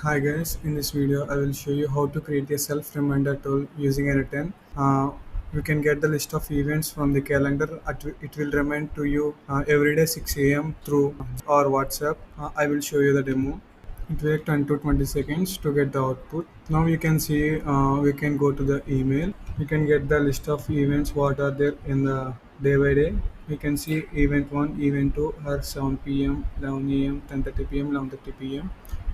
Hi guys, in this video I will show you how to create a self reminder tool using a written. You can get the list of events from the calendar. It will remind to you every day 6 a.m. through or WhatsApp. I will show you the demo. It will take 10 to 20 seconds to get the output. Now you can see we can go to the email. You can get the list of events what are there in the day by day. We can see event 1, event 2 are 7 p.m., 11 a.m., 10:30 p.m., 11:30 p.m.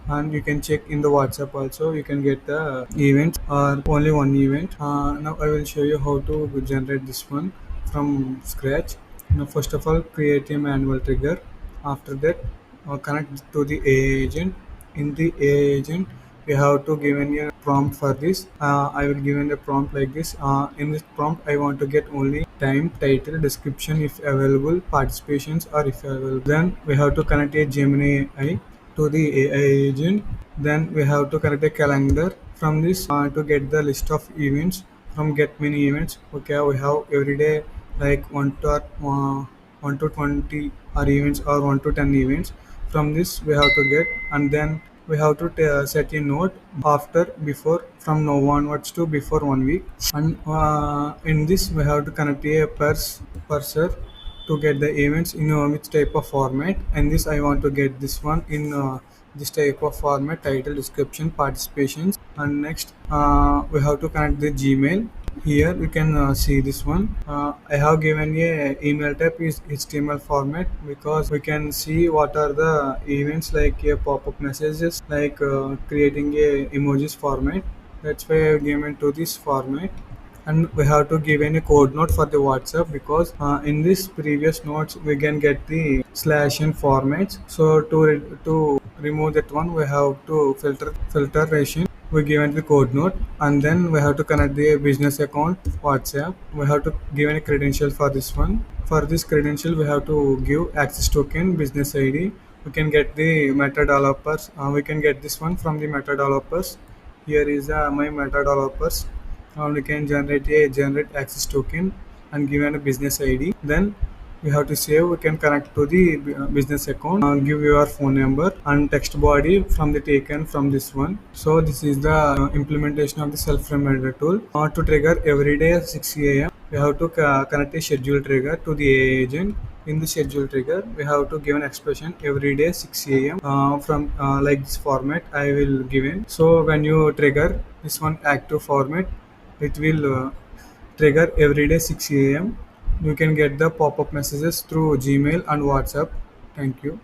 And you can check in the WhatsApp also. You can get the events or only one event. Now I will show you how to generate this one from scratch. Now first of all, create a manual trigger. After that, connect to the AI agent. In the AI agent, we have to given a prompt for this. I will given a prompt like this. In this prompt, I want to get only time, title, description if available, participations or if available. Then we have to connect a Gemini AI to the AI agent. Then we have to connect a calendar. From this to get the list of events from get many events. Okay, we have every day like 1 to 20 or events or 1 to 10 events. From this we have to get, and then we have to set a note after before from now onwards to before 1 week. And in this we have to connect a parser to get the events in which type of format. And this I want to get this one in this type of format: title, description, participations. And next we have to connect the Gmail. Here you can see this one. I have given a email type is HTML format because we can see what are the events like a pop-up messages, like creating a emojis format. That's why I have given to this format. And we have to give any code note for the WhatsApp because in this previous notes we can get the slash in formats. So to remove that one, we have to filtration. We given the code note, and then we have to connect the business account WhatsApp. We have to give any credential for this one. For this credential, we have to give access token, business ID. We can get the meta developers. We can get this one from the meta developers. Here is my meta developers. We can generate access token and given a business ID. Then we have to save. We can connect to the business account. Give your phone number and text body from the taken from this one. So this is the implementation of the self reminder tool. To trigger every day at 6 a.m. we have to connect a schedule trigger to the AI agent. In the schedule trigger, we have to give an expression every day 6 a.m. From like this format I will given. So when you trigger this one active format, it will trigger every day 6 a.m. You can get the pop-up messages through Gmail and WhatsApp. Thank you.